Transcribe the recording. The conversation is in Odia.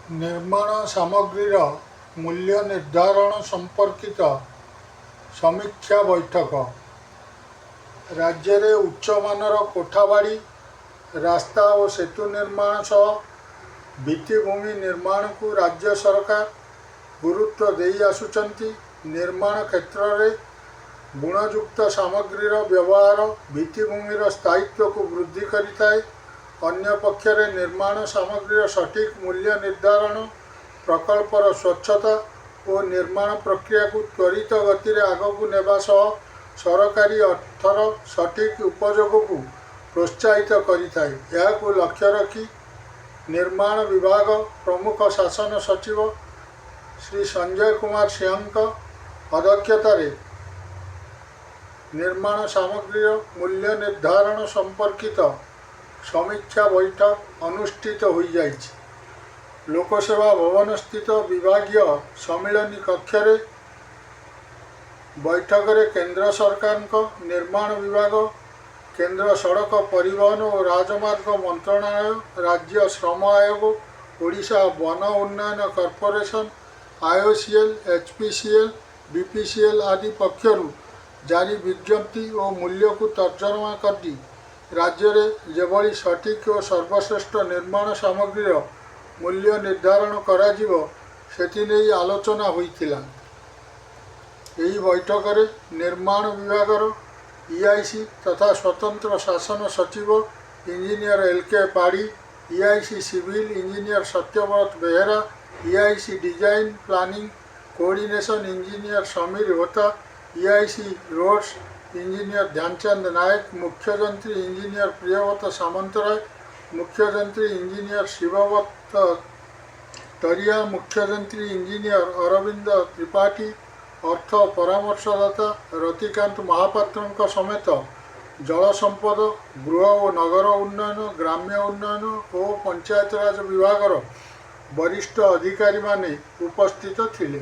ନିର୍ମାଣ ସାମଗ୍ରୀର ମୂଲ୍ୟ ନିର୍ଦ୍ଧାରଣ ସମ୍ପର୍କିତ ସମୀକ୍ଷା ବୈଠକ। ରାଜ୍ୟରେ ଉଚ୍ଚମାନର କୋଠାବାଡ଼ି, ରାସ୍ତା ଓ ସେତୁ ନିର୍ମାଣ ସହ ଭିତ୍ତିଭୂମି ନିର୍ମାଣକୁ ରାଜ୍ୟ ସରକାର ଗୁରୁତ୍ୱ ଦେଇ ଆସୁଛନ୍ତି। ନିର୍ମାଣ କ୍ଷେତ୍ରରେ ଗୁଣଯୁକ୍ତ ସାମଗ୍ରୀର ବ୍ୟବହାର ଭିତ୍ତିଭୂମିର ସ୍ଥାୟିତ୍ୱକୁ ବୃଦ୍ଧି କରିଥାଏ। ଅନ୍ୟପକ୍ଷରେ ନିର୍ମାଣ ସାମଗ୍ରୀର ସଠିକ୍ ମୂଲ୍ୟ ନିର୍ଦ୍ଧାରଣ, ପ୍ରକଳ୍ପର ସ୍ୱଚ୍ଛତା ଓ ନିର୍ମାଣ ପ୍ରକ୍ରିୟାକୁ ତ୍ୱରିତ ଗତିରେ ଆଗକୁ ନେବା ସହ ସରକାରୀ ଅର୍ଥର ସଠିକ୍ ଉପଯୋଗକୁ ପ୍ରୋତ୍ସାହିତ କରିଥାଏ। ଏହାକୁ ଲକ୍ଷ୍ୟ ରଖି ନିର୍ମାଣ ବିଭାଗ ପ୍ରମୁଖ ଶାସନ ସଚିବ ଶ୍ରୀ ସଞ୍ଜୟ କୁମାର ସିଂହଙ୍କ ଅଧ୍ୟକ୍ଷତାରେ ନିର୍ମାଣ ସାମଗ୍ରୀର ମୂଲ୍ୟ ନିର୍ଦ୍ଧାରଣ ସମ୍ପର୍କିତ ସମୀକ୍ଷା ବୈଠକ ଅନୁଷ୍ଠିତ ହୋଇଯାଇଛି। ଲୋକସେବା ଭବନସ୍ଥିତ ବିଭାଗୀୟ ସମ୍ମିଳନୀ କକ୍ଷରେ ବୈଠକରେ କେନ୍ଦ୍ର ସରକାରଙ୍କ ନିର୍ମାଣ ବିଭାଗ, କେନ୍ଦ୍ର ସଡ଼କ ପରିବହନ ଓ ରାଜମାର୍ଗ ମନ୍ତ୍ରଣାଳୟ, ରାଜ୍ୟ ଶ୍ରମ ଆୟୋଗ, ଓଡ଼ିଶା ବନ ଉନ୍ନୟନ କର୍ପୋରେସନ, IOCL, HPCL, BPCL ଆଦି ପକ୍ଷରୁ ଜାରି ବିଜ୍ଞପ୍ତି ଓ ମୂଲ୍ୟକୁ ତର୍ଜମା କରି ରାଜ୍ୟରେ ଯେଭଳି ସଠିକ୍ ଓ ସର୍ବଶ୍ରେଷ୍ଠ ନିର୍ମାଣ ସାମଗ୍ରୀର ମୂଲ୍ୟ ନିର୍ଦ୍ଧାରଣ କରାଯିବ, ସେଥିନେଇ ଆଲୋଚନା ହୋଇଥିଲା। ଏହି ବୈଠକରେ ନିର୍ମାଣ ବିଭାଗର EIC ତଥା ସ୍ୱତନ୍ତ୍ର ଶାସନ ସଚିବ engineer LK Padhi, EIC civil engineer Satyabrata Behera, EIC design planning coordination engineer Samir Hota, EIC roads engineer Dhyanchand Nayak, ମୁଖ୍ୟ ଯନ୍ତ୍ରୀ ଇଞ୍ଜିନିୟର ପ୍ରିୟବ୍ରତ ସାମନ୍ତରାୟ, ମୁଖ୍ୟ ଯନ୍ତ୍ରୀ ଇଞ୍ଜିନିୟର ଶିବବ୍ରତ ତରିଆ, ମୁଖ୍ୟ ଯନ୍ତ୍ରୀ ଇଞ୍ଜିନିୟର ଅରବିନ୍ଦ ତ୍ରିପାଠୀ, ଅର୍ଥ ପରାମର୍ଶଦାତା ରତିକାନ୍ତ ମହାପାତ୍ରଙ୍କ ସମେତ ଜଳ ସମ୍ପଦ, ଗୃହ ଓ ନଗର ଉନ୍ନୟନ, ଗ୍ରାମ୍ୟ ଉନ୍ନୟନ ଓ ପଞ୍ଚାୟତରାଜ ବିଭାଗର ବରିଷ୍ଠ ଅଧିକାରୀମାନେ ଉପସ୍ଥିତ ଥିଲେ।